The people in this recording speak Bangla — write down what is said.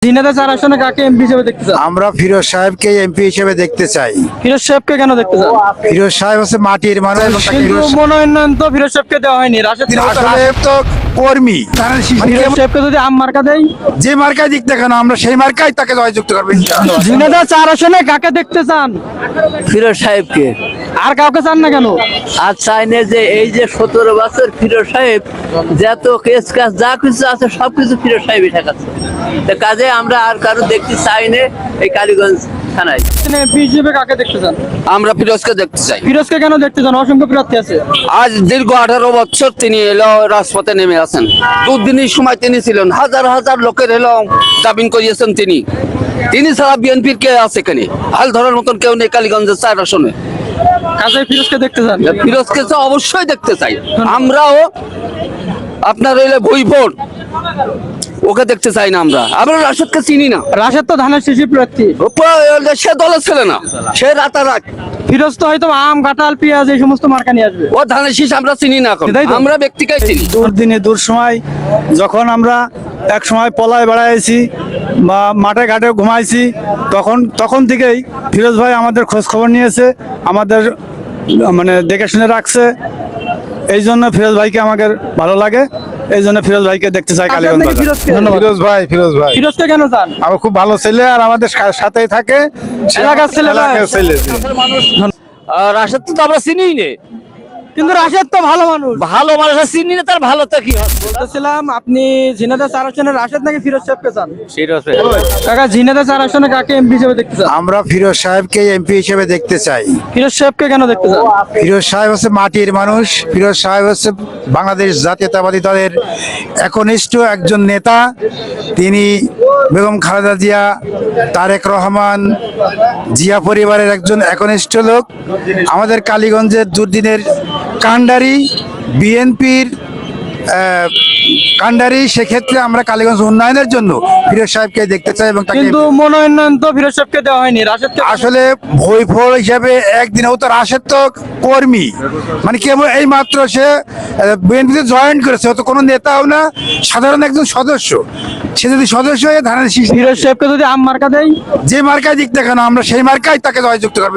ঝিনাইদহ 4 আসনে কাকে এমপি হিসেবে দেখতে চান? আমরা ফিরোজ সাহেবকে এমপি হিসেবে দেখতে চাই। ফিরোজ সাহেবকে কেন দেখতে চান? ফিরোজ সাহেব হচ্ছে মাটির মানুষ এবং তাকে কিন্তু মনোনয়ন তো ফিরোজ সাহেবকে দেওয়া হয়নি। রাশেদ আসলে তো কর্মী, ফিরোজ সাহেবকে যদি আম মার্কা দেয়, যে মার্কায় দিক না কেন আমরা সেই মার্কায় তাকে জয়যুক্ত করবো ইনশাআল্লাহ। ঝিনাইদহ 4 আসনে কাকে দেখতে চান? ফিরোজ সাহেবকে। আর কাউকে চান না কেন? আর চাইনে যে এই যে 17 বছর ফিরোজ সাহেব যত কেস কাজ যা কিছু আছে সবকিছু ফিরোজ সাহেবই ঠেকাচ্ছে। তো কাজে আমরা আর কারো দেখতে চাই না এই কালীগঞ্জ থানায়। এমপি হিসেবে কাকে দেখতে চান? আমরা ফিরোজকে দেখতে চাই। ফিরোজকে কেন দেখতে চান? অসংখ্য প্রার্থী আছে। আজ দীর্ঘ 18 বছর তিনি এলো রাজপথে নেমে আছেন। দুদিনই সময় তিনি ছিলেন, হাজার হাজার লোকের এলো দাবিন করিয়েছেন তিনি। তিনি ছাড়া বিএনপির কে আছে এখানে? হাল ধরার মতন কেউ নেই কালীগঞ্জের 4 আসনে। কাজে ফিরোজকে দেখতে চান? ফিরোজকে তো অবশ্যই দেখতে চাই। আমরাও আপনার হইলে বইভোর ওকে দেখতে চাই না। আমরা রাশেদকে চিনি না। রাশেদ তো ধানের শীষী প্রার্থী। সে দলের ছেলে না, সে রাতারাত। ফিরোজ তো হয়তো আম, কাঁঠাল, পেঁয়াজ এই সমস্ত মার্কা নিয়ে আসবে। ও ধানের শীষ আমরা চিনি না এখন। সেটাই তো। আমরা ব্যক্তিকে চিনি। দুর্দিনে দুঃসময় যখন আমরা এক সময় পলায় বেড়াইছি বা মাঠে ঘাটে ঘুমাইছি, তখন থেকেই ফিরোজ ভাই আমাদের খোঁজ খবর নিয়েছে, আমাদের মানে দেখে শুনে রাখছে। এই জন্য ফিরোজ ভাইকে আমাদের ভালো লাগে, এই জন্য ফিরোজ ভাইকে দেখতে চাই কালীগঞ্জ আপনাকে বাজার। ফিরোজকে? ধন্যবাদ। ফিরোজ ভাই ফিরোজকে কেন চান? আমার খুব ভালো ছেলে আর আমাদের সাথেই থাকে। এলাকার ছেলে ভাই। এলাকার ছেলে। রাশেদ তো আমরা চিনি না। কিন্তু রাশেদ তো ভালো মানুষ। ভালো মানুষ চিনি না, তার ভালো তো কি হবে? বলতেছিলাম আপনি ঝিনাইদহ 4 আসনে রাশেদ নাকি ফিরোজ সাহেবকে চান? কাকা ঝিনাইদহ 4 আসনে কাকে এমপি হিসেবে দেখতে চান? আমরা ফিরোজ সাহেবকে এমপি হিসেবে দেখতে চাই। ফিরোজ সাহেবকে কেন দেখতে চান? ফিরোজ সাহেব হচ্ছে মাটির মানুষ। ফিরোজ সাহেব হচ্ছে বাংলাদেশ জাতীয়তাবাদী দলের একনিষ্ঠ একজন নেতা। তিনি বেগম খালেদা জিয়া, তারেক রহমান, জিয়া পরিবারের একজন একনিষ্ঠ লোক। আমাদের কালীগঞ্জের দুর্দিনের কান্ডারি, বিএনপির কান্ডারি। সেক্ষেত্রে আমরা কালীগঞ্জ উন্নয়নের জন্য ফিরোজ সাহেবকে দেখতে চাই এবং তাকে কিন্তু মনোনয়ন তো ফিরোজ সাহেবকে দেওয়া হয়নি। রাশেদকে আসলে ভৈফল হিসাবে একদিনেও তো রাশেদ তো কর্মী, মানে কেবল এই মাত্র সে বিএনপিতে জয়েন করেছে, ও তো কোনো নেতাও না, সাধারণ একজন সদস্য। সে যদি সদস্য হয়ে ধানের শীষ, ফিরোজ সাহেবকে যদি আম মার্কা দেয়, যে মার্কায় দিক না কেন আমরা সেই মার্কায় তাকে জয়যুক্ত করবো।